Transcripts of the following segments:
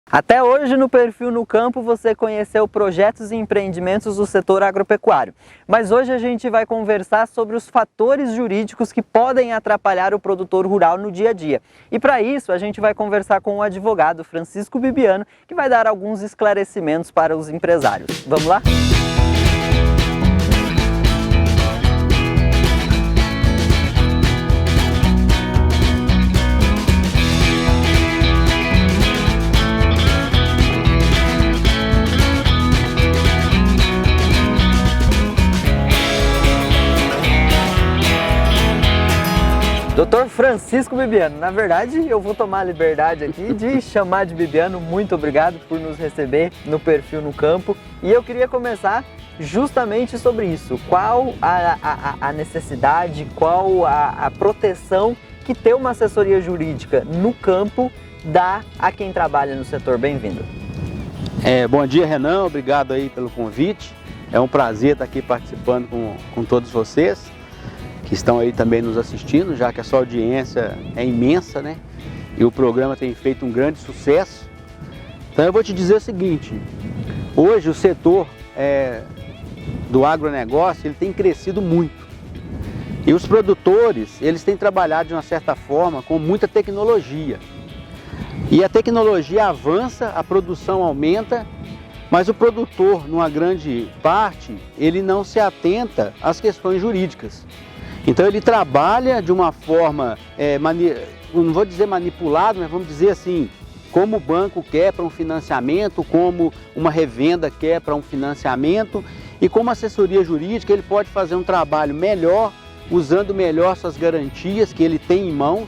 Até hoje no Perfil no Campo você conheceu projetos e empreendimentos do setor agropecuário, mas hoje a gente vai conversar sobre os fatores jurídicos que podem atrapalhar o produtor rural no dia a dia. E para isso a gente vai conversar com o advogado Francisco Bibiano, que vai dar alguns esclarecimentos para os empresários. Vamos lá? Doutor Francisco Bibiano, na verdade eu vou tomar a liberdade aqui de chamar de Bibiano. Muito obrigado por nos receber no Perfil no Campo. E eu queria começar justamente sobre isso. Qual a necessidade, qual a proteção que ter uma assessoria jurídica no campo dá a quem trabalha no setor? Bem-vindo. Bom dia, Renan, obrigado aí pelo convite. É um prazer estar aqui participando com todos vocês que estão aí também nos assistindo, já que a sua audiência é imensa, né? E o programa tem feito um grande sucesso. Então eu vou te dizer o seguinte, hoje o setor do agronegócio ele tem crescido muito. E os produtores, eles têm trabalhado de uma certa forma com muita tecnologia. E a tecnologia avança, a produção aumenta, mas o produtor, numa grande parte, ele não se atenta às questões jurídicas. Então ele trabalha de uma forma, não vou dizer manipulado, mas vamos dizer assim, como o banco quer para um financiamento, como uma revenda quer para um financiamento, e como assessoria jurídica ele pode fazer um trabalho melhor, usando melhor suas garantias que ele tem em mãos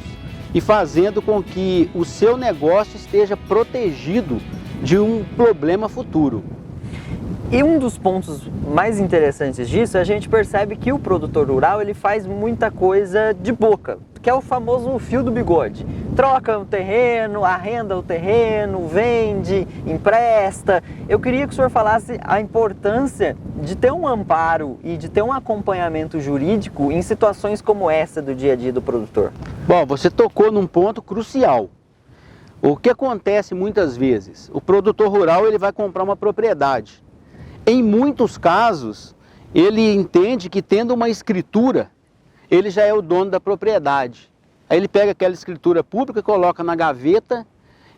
e fazendo com que o seu negócio esteja protegido de um problema futuro. E um dos pontos mais interessantes disso, a gente percebe que o produtor rural ele faz muita coisa de boca, que é o famoso fio do bigode. Troca o terreno, arrenda o terreno, vende, empresta. Eu queria que o senhor falasse a importância de ter um amparo e de ter um acompanhamento jurídico em situações como essa do dia a dia do produtor. Bom, você tocou num ponto crucial. O que acontece muitas vezes? O produtor rural ele vai comprar uma propriedade. Em muitos casos, ele entende que tendo uma escritura, ele já é o dono da propriedade. Aí ele pega aquela escritura pública, coloca na gaveta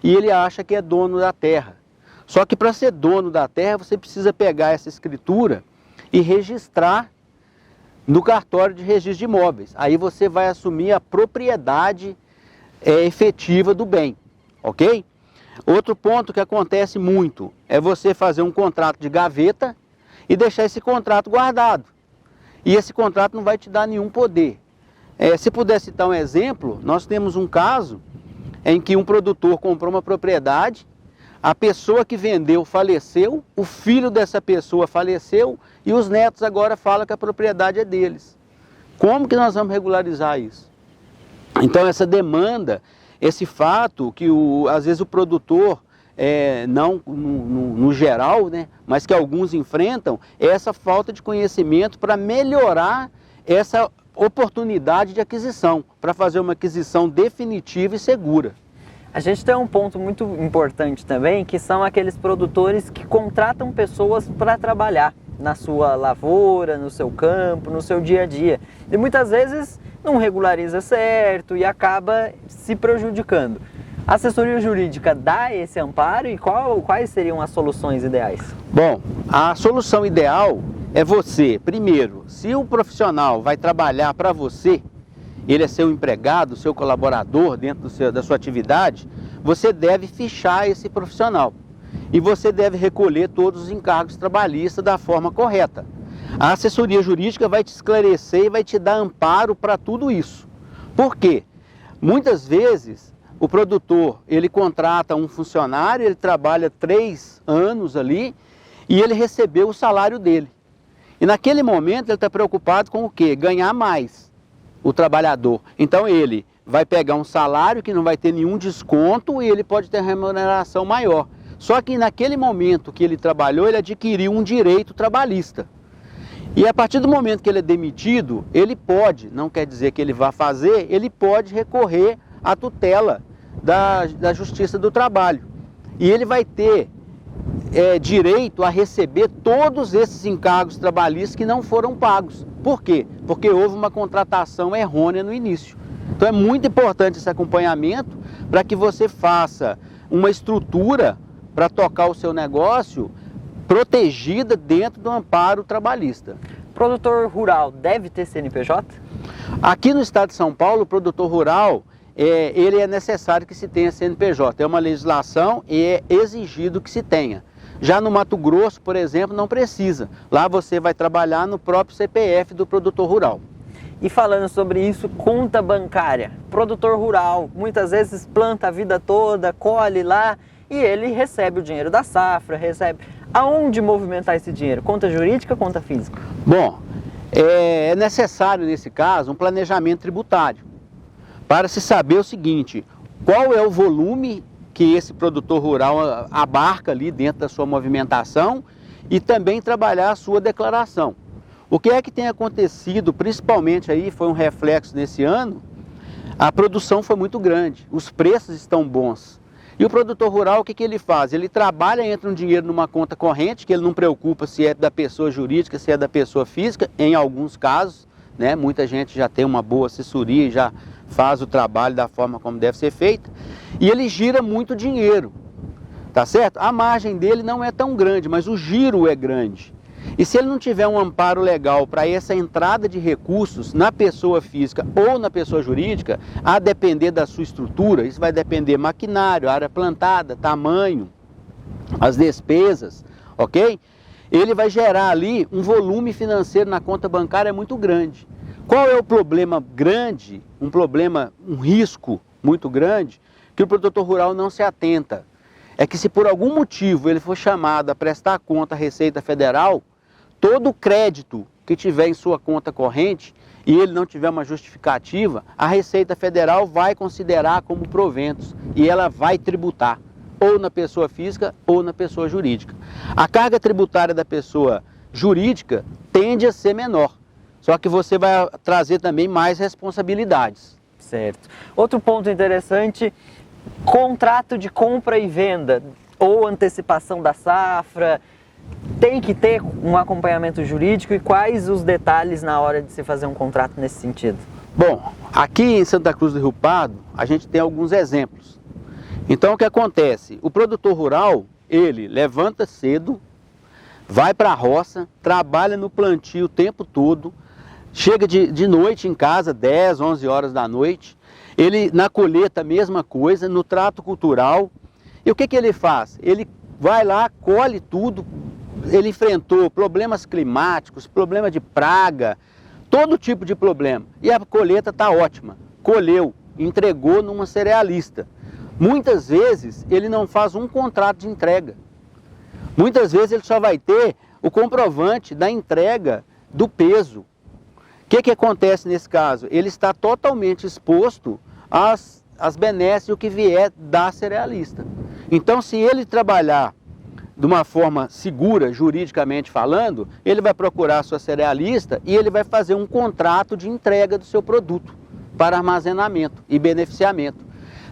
e ele acha que é dono da terra. Só que para ser dono da terra, você precisa pegar essa escritura e registrar no cartório de registro de imóveis. Aí você vai assumir a propriedade efetiva do bem, ok? Outro ponto que acontece muito é você fazer um contrato de gaveta e deixar esse contrato guardado. E esse contrato não vai te dar nenhum poder. Se puder citar um exemplo, nós temos um caso em que um produtor comprou uma propriedade, a pessoa que vendeu faleceu, o filho dessa pessoa faleceu e os netos agora falam que a propriedade é deles. Como que nós vamos regularizar isso? Então essa demanda, esse fato que às vezes o produtor, não no geral, né, mas que alguns enfrentam, é essa falta de conhecimento para melhorar essa oportunidade de aquisição, para fazer uma aquisição definitiva e segura. A gente tem um ponto muito importante também, que são aqueles produtores que contratam pessoas para trabalhar na sua lavoura, no seu campo, no seu dia a dia. E muitas vezes não regulariza certo e acaba se prejudicando. A assessoria jurídica dá esse amparo e quais seriam as soluções ideais? Bom, a solução ideal é você, primeiro, se o profissional vai trabalhar para você, ele é seu empregado, seu colaborador dentro da sua atividade, você deve fichar esse profissional. E você deve recolher todos os encargos trabalhistas da forma correta. A assessoria jurídica vai te esclarecer e vai te dar amparo para tudo isso. Por quê? Muitas vezes o produtor, ele contrata um funcionário, ele trabalha 3 anos ali e ele recebeu o salário dele. E naquele momento ele está preocupado com o quê? Ganhar mais, o trabalhador. Então ele vai pegar um salário que não vai ter nenhum desconto e ele pode ter remuneração maior. Só que naquele momento que ele trabalhou, ele adquiriu um direito trabalhista. E a partir do momento que ele é demitido, ele pode, não quer dizer que ele vá fazer, ele pode recorrer à tutela da Justiça do Trabalho. e ele vai ter direito a receber todos esses encargos trabalhistas que não foram pagos. Por quê? Porque houve uma contratação errônea no início. Então é muito importante esse acompanhamento para que você faça uma estrutura para tocar o seu negócio protegida dentro do amparo trabalhista. Produtor rural deve ter CNPJ? Aqui no estado de São Paulo, o produtor rural, ele é necessário que se tenha CNPJ. É uma legislação e é exigido que se tenha. Já no Mato Grosso, por exemplo, não precisa. Lá você vai trabalhar no próprio CPF do produtor rural. E falando sobre isso, conta bancária. Produtor rural, muitas vezes planta a vida toda, colhe lá e ele recebe o dinheiro da safra, recebe. Aonde movimentar esse dinheiro? Conta jurídica, conta física? Bom, é necessário nesse caso um planejamento tributário para se saber o seguinte: qual é o volume que esse produtor rural abarca ali dentro da sua movimentação e também trabalhar a sua declaração. O que é que tem acontecido, principalmente aí, foi um reflexo nesse ano, a produção foi muito grande, os preços estão bons. E o produtor rural, o que ele faz? Ele trabalha, entra um dinheiro numa conta corrente, que ele não preocupa se é da pessoa jurídica, se é da pessoa física, em alguns casos, né? Muita gente já tem uma boa assessoria e já faz o trabalho da forma como deve ser feita, e ele gira muito dinheiro, tá certo? A margem dele não é tão grande, mas o giro é grande. E se ele não tiver um amparo legal para essa entrada de recursos na pessoa física ou na pessoa jurídica, a depender da sua estrutura, isso vai depender maquinário, área plantada, tamanho, as despesas, ok? Ele vai gerar ali um volume financeiro na conta bancária muito grande. Qual é o problema grande, um risco muito grande, que o produtor rural não se atenta? É que se por algum motivo ele for chamado a prestar conta à Receita Federal, todo o crédito que tiver em sua conta corrente e ele não tiver uma justificativa, a Receita Federal vai considerar como proventos e ela vai tributar, ou na pessoa física ou na pessoa jurídica. A carga tributária da pessoa jurídica tende a ser menor, só que você vai trazer também mais responsabilidades. Certo. Outro ponto interessante, contrato de compra e venda ou antecipação da safra, tem que ter um acompanhamento jurídico e quais os detalhes na hora de se fazer um contrato nesse sentido? Bom, aqui em Santa Cruz do Rio Pardo, a gente tem alguns exemplos. Então o que acontece? O produtor rural, ele levanta cedo, vai para a roça, trabalha no plantio o tempo todo, chega de noite em casa, 10, 11 horas da noite, ele na colheita a mesma coisa, no trato cultural. E o que ele faz? Ele vai lá, colhe tudo, ele enfrentou problemas climáticos, problema de praga, todo tipo de problema. E a colheita está ótima, colheu, entregou numa cerealista. Muitas vezes ele não faz um contrato de entrega. Muitas vezes ele só vai ter o comprovante da entrega do peso. O que acontece nesse caso? Ele está totalmente exposto às benesses e o que vier da cerealista. Então, se ele trabalhar de uma forma segura, juridicamente falando, ele vai procurar a sua cerealista e ele vai fazer um contrato de entrega do seu produto para armazenamento e beneficiamento.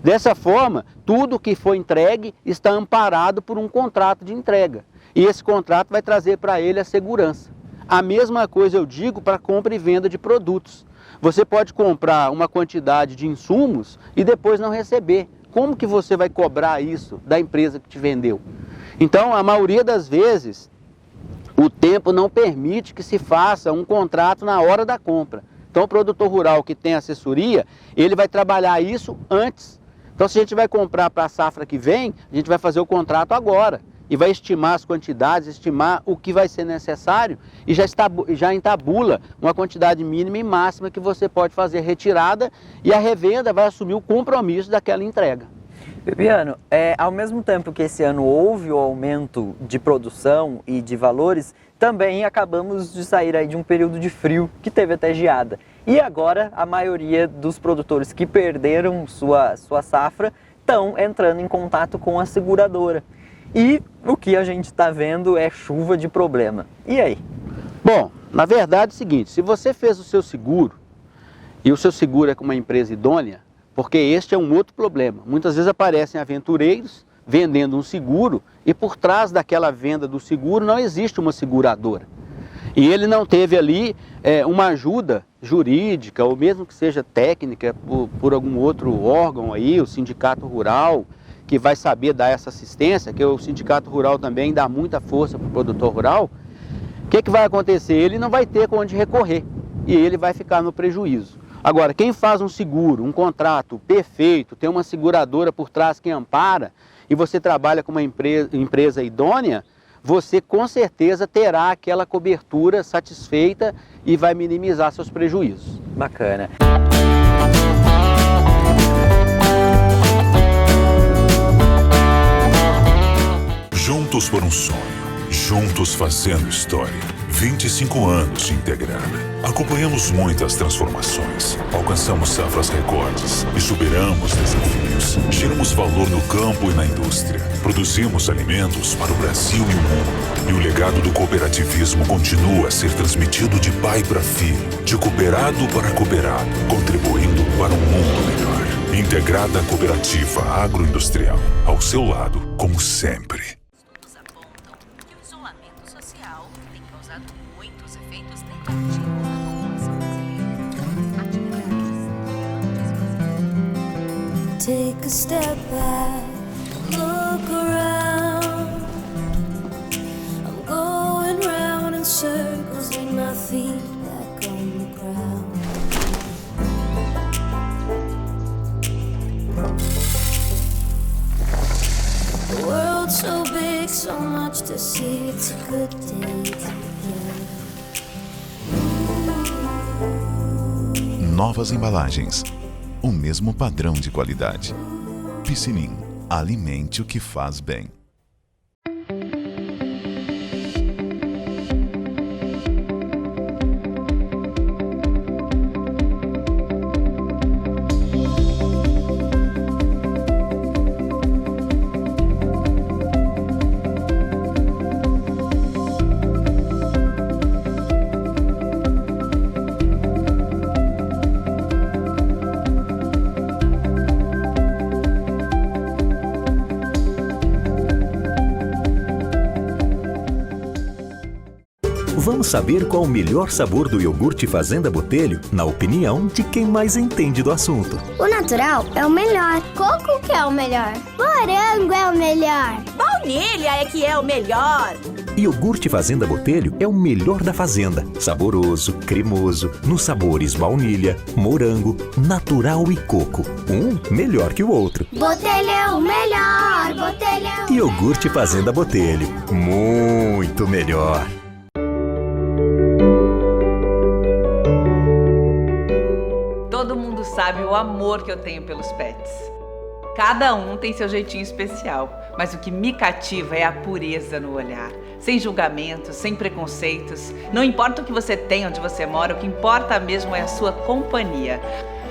Dessa forma, tudo que foi entregue está amparado por um contrato de entrega. E esse contrato vai trazer para ele a segurança. A mesma coisa eu digo para compra e venda de produtos. Você pode comprar uma quantidade de insumos e depois não receber. Como que você vai cobrar isso da empresa que te vendeu? Então, a maioria das vezes, o tempo não permite que se faça um contrato na hora da compra. Então, o produtor rural que tem assessoria, ele vai trabalhar isso antes. Então, se a gente vai comprar para a safra que vem, a gente vai fazer o contrato agora. E vai estimar as quantidades, estimar o que vai ser necessário e já entabula uma quantidade mínima e máxima que você pode fazer retirada e a revenda vai assumir o compromisso daquela entrega. Bibiano, ao mesmo tempo que esse ano houve o aumento de produção e de valores, também acabamos de sair aí de um período de frio que teve até geada. E agora a maioria dos produtores que perderam sua safra estão entrando em contato com a seguradora. E o que a gente está vendo é chuva de problema. E aí? Bom, na verdade é o seguinte, se você fez o seu seguro, e o seu seguro é com uma empresa idônea, porque este é um outro problema. Muitas vezes aparecem aventureiros, vendendo um seguro e por trás daquela venda do seguro não existe uma seguradora. E ele não teve ali uma ajuda jurídica, ou mesmo que seja técnica, por algum outro órgão aí, o sindicato rural, que vai saber dar essa assistência, que o sindicato rural também dá muita força para o produtor rural. O que vai acontecer? Ele não vai ter onde recorrer e ele vai ficar no prejuízo. Agora, quem faz um seguro, um contrato perfeito, tem uma seguradora por trás que ampara, e você trabalha com uma empresa idônea, você com certeza terá aquela cobertura satisfeita e vai minimizar seus prejuízos. Bacana. Juntos por um sonho, juntos fazendo história. 25 anos de Integrada. Acompanhamos muitas transformações, alcançamos safras recordes e superamos desafios. Geramos valor no campo e na indústria. Produzimos alimentos para o Brasil e o mundo. E o legado do cooperativismo continua a ser transmitido de pai para filho, de cooperado para cooperado, contribuindo para um mundo melhor. Integrada Cooperativa Agroindustrial, ao seu lado, como sempre. Take a step back, look around. I'm going round in circles with my feet back on the ground. The world's so big, so much to see. It's a good day to begin. Novas embalagens. O mesmo padrão de qualidade. Piscinim, alimente o que faz bem. Vamos saber qual o melhor sabor do iogurte Fazenda Botelho, na opinião de quem mais entende do assunto. O natural é o melhor. Coco que é o melhor. Morango é o melhor. Baunilha é que é o melhor. Iogurte Fazenda Botelho é o melhor da fazenda. Saboroso, cremoso, nos sabores baunilha, morango, natural e coco. Um melhor que o outro. Botelho é o melhor. Botelho é o Iogurte Fazenda Botelho. Muito melhor. Todo mundo sabe o amor que eu tenho pelos pets. Cada um tem seu jeitinho especial, mas o que me cativa é a pureza no olhar. Sem julgamentos, sem preconceitos. Não importa o que você tem, onde você mora, o que importa mesmo é a sua companhia.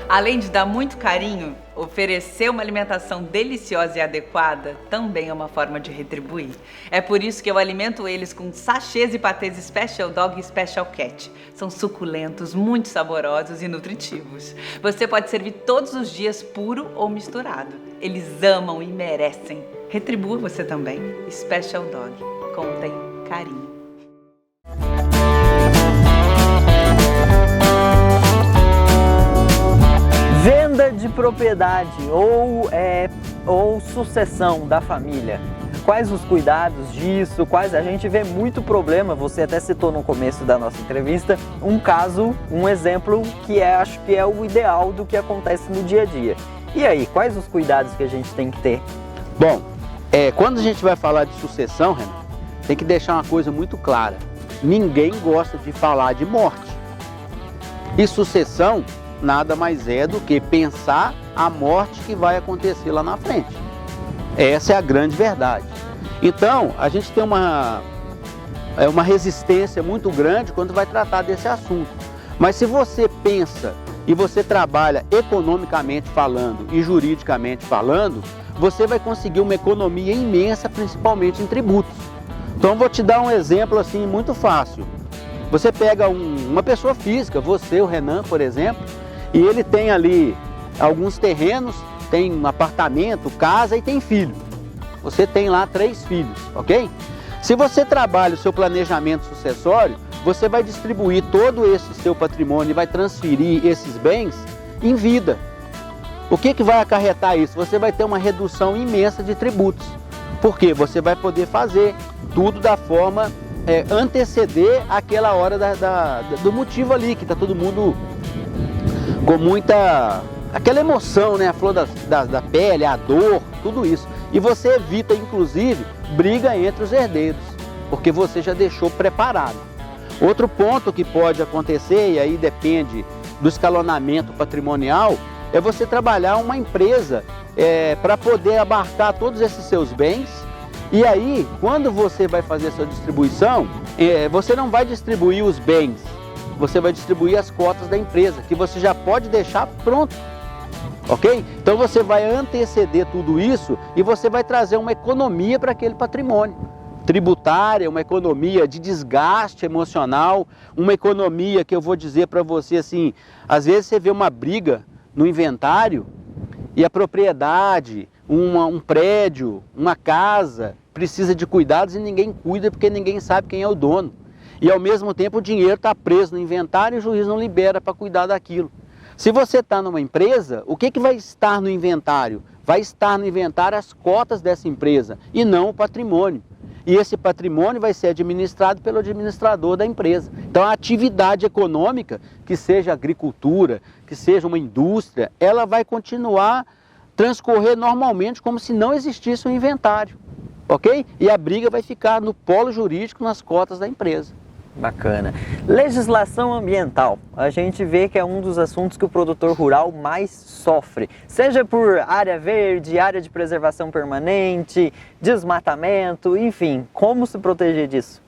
Além de dar muito carinho, oferecer uma alimentação deliciosa e adequada também é uma forma de retribuir. É por isso que eu alimento eles com sachês e patês Special Dog e Special Cat. São suculentos, muito saborosos e nutritivos. Você pode servir todos os dias puro ou misturado. Eles amam e merecem. Retribua você também. Special Dog. Contém carinho. Venda de propriedade ou sucessão da família. Quais os cuidados disso? A gente vê muito problema, você até citou no começo da nossa entrevista, um caso, um exemplo que acho que é o ideal do que acontece no dia a dia. E aí, quais os cuidados que a gente tem que ter? Bom, quando a gente vai falar de sucessão, Renan, tem que deixar uma coisa muito clara. Ninguém gosta de falar de morte. E sucessão nada mais é do que pensar a morte que vai acontecer lá na frente. Essa é a grande verdade. Então, a gente tem uma resistência muito grande quando vai tratar desse assunto. Mas se você pensa e você trabalha economicamente falando e juridicamente falando, você vai conseguir uma economia imensa, principalmente em tributos. Então, vou te dar um exemplo assim muito fácil. Você pega uma pessoa física, você, o Renan, por exemplo, e ele tem ali alguns terrenos, tem um apartamento, casa e tem filho. você tem lá 3 filhos, ok? Se você trabalha o seu planejamento sucessório, você vai distribuir todo esse seu patrimônio e vai transferir esses bens em vida. O que vai acarretar isso? Você vai ter uma redução imensa de tributos. Porque você vai poder fazer tudo da forma, anteceder aquela hora do motivo ali, que está todo mundo com muita... aquela emoção, né? A flor da pele, a dor, tudo isso. E você evita, inclusive, briga entre os herdeiros, porque você já deixou preparado. Outro ponto que pode acontecer, e aí depende do escalonamento patrimonial, é você trabalhar uma empresa para poder abarcar todos esses seus bens. E aí, quando você vai fazer a sua distribuição, você não vai distribuir os bens, você vai distribuir as cotas da empresa, que você já pode deixar pronto. Ok? Então você vai anteceder tudo isso e você vai trazer uma economia para aquele patrimônio. Tributária, uma economia de desgaste emocional, uma economia que eu vou dizer para você assim, às vezes você vê uma briga no inventário e a propriedade, um prédio, uma casa, precisa de cuidados e ninguém cuida porque ninguém sabe quem é o dono. E ao mesmo tempo o dinheiro está preso no inventário e o juiz não libera para cuidar daquilo. Se você está numa empresa, o que vai estar no inventário? Vai estar no inventário as cotas dessa empresa e não o patrimônio. E esse patrimônio vai ser administrado pelo administrador da empresa. Então a atividade econômica, que seja agricultura, que seja uma indústria, ela vai continuar transcorrer normalmente como se não existisse um inventário. Ok? E a briga vai ficar no polo jurídico, nas cotas da empresa. Bacana. Legislação ambiental. A gente vê que é um dos assuntos que o produtor rural mais sofre. Seja por área verde, área de preservação permanente, desmatamento, enfim. Como se proteger disso?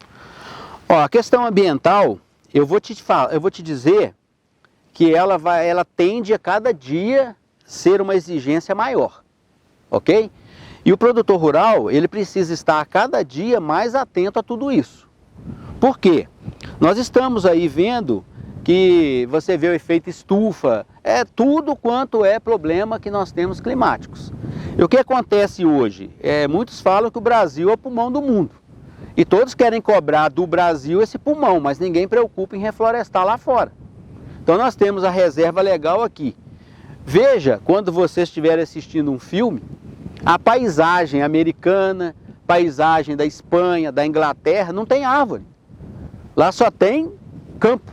A questão ambiental, eu vou te dizer que ela tende a cada dia ser uma exigência maior. Ok? E o produtor rural, ele precisa estar a cada dia mais atento a tudo isso. Por quê? Nós estamos aí vendo que você vê o efeito estufa, tudo quanto é problema que nós temos climáticos. E o que acontece hoje? Muitos falam que o Brasil é o pulmão do mundo. E todos querem cobrar do Brasil esse pulmão, mas ninguém preocupa em reflorestar lá fora. Então nós temos a reserva legal aqui. Veja, quando você estiver assistindo um filme, a paisagem americana, paisagem da Espanha, da Inglaterra, não tem árvore. Lá só tem campo,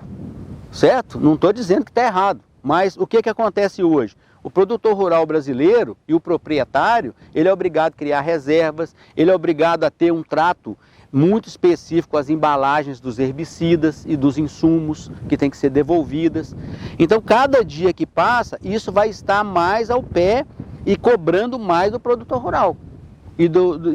certo? Não estou dizendo que está errado, mas o que acontece hoje? O produtor rural brasileiro e o proprietário, ele é obrigado a criar reservas, ele é obrigado a ter um trato muito específico às embalagens dos herbicidas e dos insumos que tem que ser devolvidas. Então, cada dia que passa, isso vai estar mais ao pé e cobrando mais do produtor rural. E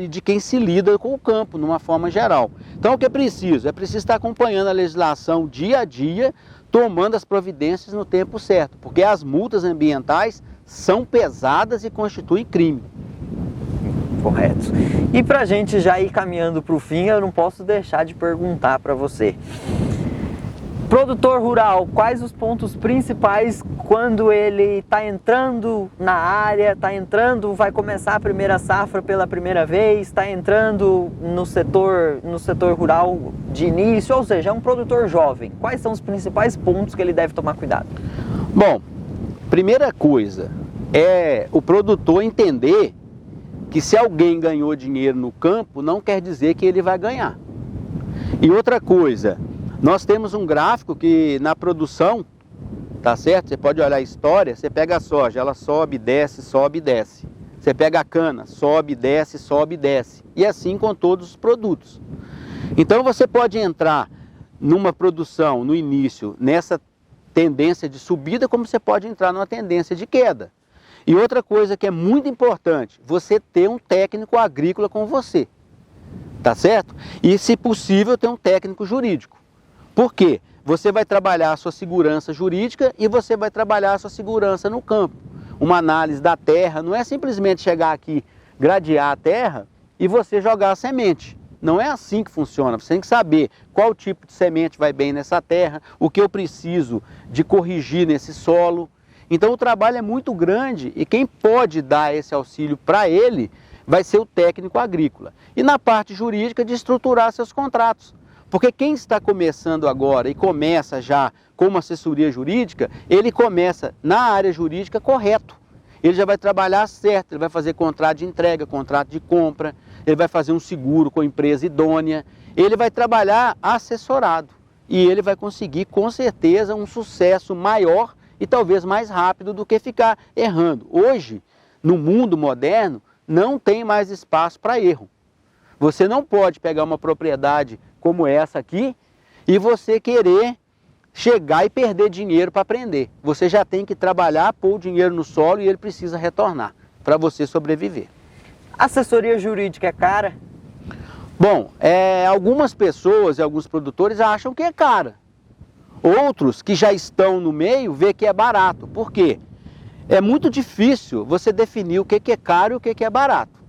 de quem se lida com o campo, numa forma geral. Então, o que é preciso? É preciso estar acompanhando a legislação dia a dia, tomando as providências no tempo certo, porque as multas ambientais são pesadas e constituem crime. Correto. E para a gente já ir caminhando para o fim, eu não posso deixar de perguntar para você. Produtor rural, quais os pontos principais quando ele está entrando na área, vai começar a primeira safra pela primeira vez, está entrando no setor rural de início, ou seja, é um produtor jovem. Quais são os principais pontos que ele deve tomar cuidado? Bom, primeira coisa é o produtor entender que se alguém ganhou dinheiro no campo, não quer dizer que ele vai ganhar. E outra coisa, nós temos um gráfico que na produção, tá certo? Você pode olhar a história, você pega a soja, ela sobe, desce, sobe, desce. Você pega a cana, sobe, desce, sobe, desce. E assim com todos os produtos. Então você pode entrar numa produção, no início, nessa tendência de subida, como você pode entrar numa tendência de queda. E outra coisa que é muito importante, você ter um técnico agrícola com você, tá certo? E se possível ter um técnico jurídico. Por quê? Você vai trabalhar a sua segurança jurídica e você vai trabalhar a sua segurança no campo. Uma análise da terra, não é simplesmente chegar aqui, gradear a terra e você jogar a semente. Não é assim que funciona, você tem que saber qual tipo de semente vai bem nessa terra, o que eu preciso de corrigir nesse solo. Então o trabalho é muito grande e quem pode dar esse auxílio para ele vai ser o técnico agrícola. E na parte jurídica, de estruturar seus contratos. Porque quem está começando agora e começa já com uma assessoria jurídica, ele começa na área jurídica correto. Ele já vai trabalhar certo, ele vai fazer contrato de entrega, contrato de compra, ele vai fazer um seguro com a empresa idônea, ele vai trabalhar assessorado. E ele vai conseguir, com certeza, um sucesso maior e talvez mais rápido do que ficar errando. Hoje, no mundo moderno, não tem mais espaço para erro. Você não pode pegar uma propriedade como essa aqui e você querer chegar e perder dinheiro para aprender. Você já tem que trabalhar, pôr o dinheiro no solo e ele precisa retornar para você sobreviver. Assessoria jurídica é cara? Bom, algumas pessoas e alguns produtores acham que é cara. Outros que já estão no meio vê que é barato. Por quê? É muito difícil você definir o que é caro e o que é barato.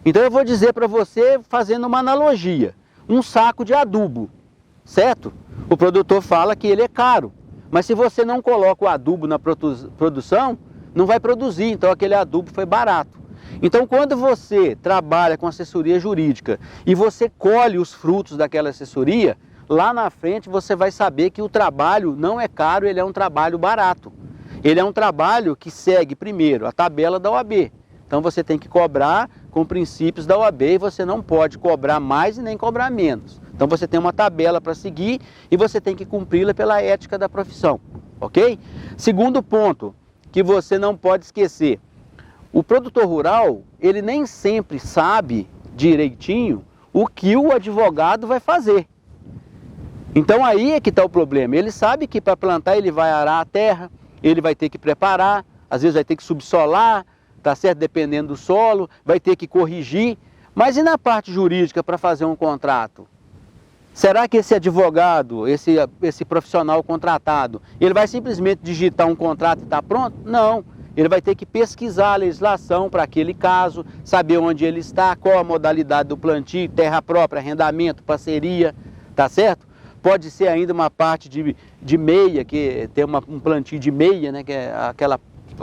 Então eu vou dizer para você, fazendo uma analogia, um saco de adubo, certo? O produtor fala que ele é caro, mas se você não coloca o adubo na produção, não vai produzir, então aquele adubo foi barato. Então quando você trabalha com assessoria jurídica e você colhe os frutos daquela assessoria, lá na frente você vai saber que o trabalho não é caro, ele é um trabalho barato. Ele é um trabalho que segue primeiro a tabela da OAB. Então você tem que cobrar com princípios da OAB e você não pode cobrar mais e nem cobrar menos. Então você tem uma tabela para seguir e você tem que cumpri-la pela ética da profissão, ok? Segundo ponto que você não pode esquecer, o produtor rural, ele nem sempre sabe direitinho o que o advogado vai fazer. Então aí é que está o problema, ele sabe que para plantar ele vai arar a terra, ele vai ter que preparar, às vezes vai ter que subsolar, tá certo? Dependendo do solo, vai ter que corrigir. Mas e na parte jurídica para fazer um contrato? Será que esse advogado, esse profissional contratado, ele vai simplesmente digitar um contrato e está pronto? Não. Ele vai ter que pesquisar a legislação para aquele caso, saber onde ele está, qual a modalidade do plantio, terra própria, arrendamento, parceria, tá certo? Pode ser ainda uma parte de meia, que tem um plantio de meia, né, que é aquela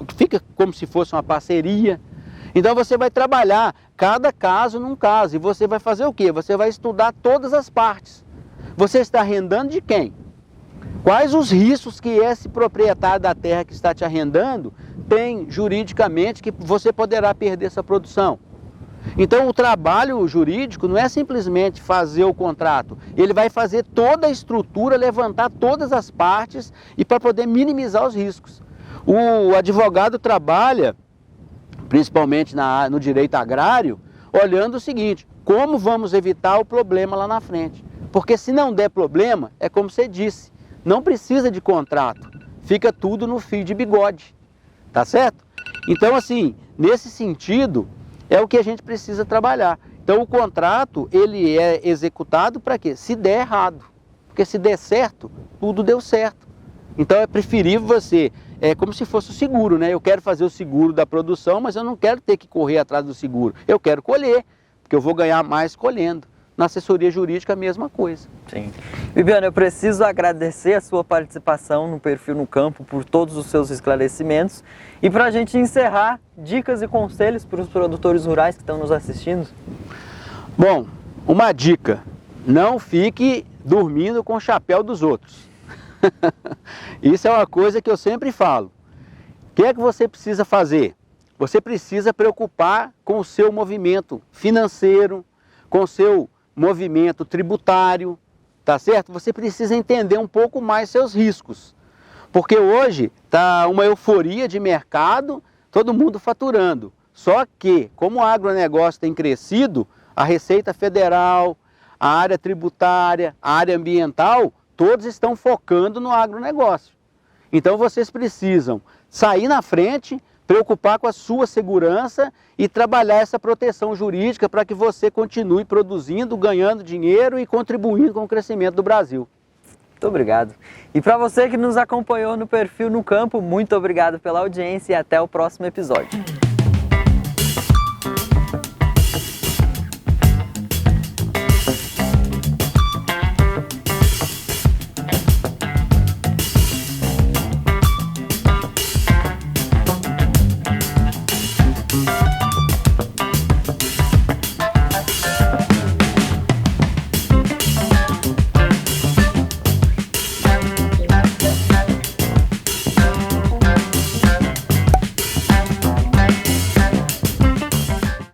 que fica como se fosse uma parceria. Então você vai trabalhar cada caso num caso e você vai fazer o quê? Você vai estudar todas as partes. Você está arrendando de quem? Quais os riscos que esse proprietário da terra que está te arrendando tem juridicamente que você poderá perder essa produção? Então o trabalho jurídico não é simplesmente fazer o contrato, ele vai fazer toda a estrutura, levantar todas as partes e para poder minimizar os riscos. O advogado trabalha, principalmente no direito agrário, olhando o seguinte, como vamos evitar o problema lá na frente? Porque se não der problema, é como você disse, não precisa de contrato, fica tudo no fio de bigode, tá certo? Então assim, nesse sentido, é o que a gente precisa trabalhar. Então o contrato, ele é executado para quê? Se der errado, porque se der certo, tudo deu certo. Então é preferível você, é como se fosse o seguro, né? Eu quero fazer o seguro da produção, mas eu não quero ter que correr atrás do seguro. Eu quero colher, porque eu vou ganhar mais colhendo. Na assessoria jurídica, a mesma coisa. Sim. Bibiana, eu preciso agradecer a sua participação no Perfil no Campo por todos os seus esclarecimentos. E para a gente encerrar, dicas e conselhos para os produtores rurais que estão nos assistindo? Bom, uma dica, não fique dormindo com o chapéu dos outros. Isso é uma coisa que eu sempre falo. O que é que você precisa fazer? Você precisa preocupar com o seu movimento financeiro, com o seu movimento tributário, tá certo? Você precisa entender um pouco mais seus riscos. Porque hoje está uma euforia de mercado, todo mundo faturando. Só que, como o agronegócio tem crescido, a Receita Federal, a área tributária, a área ambiental, todos estão focando no agronegócio. Então vocês precisam sair na frente, preocupar com a sua segurança e trabalhar essa proteção jurídica para que você continue produzindo, ganhando dinheiro e contribuindo com o crescimento do Brasil. Muito obrigado. E para você que nos acompanhou no Perfil no Campo, muito obrigado pela audiência e até o próximo episódio.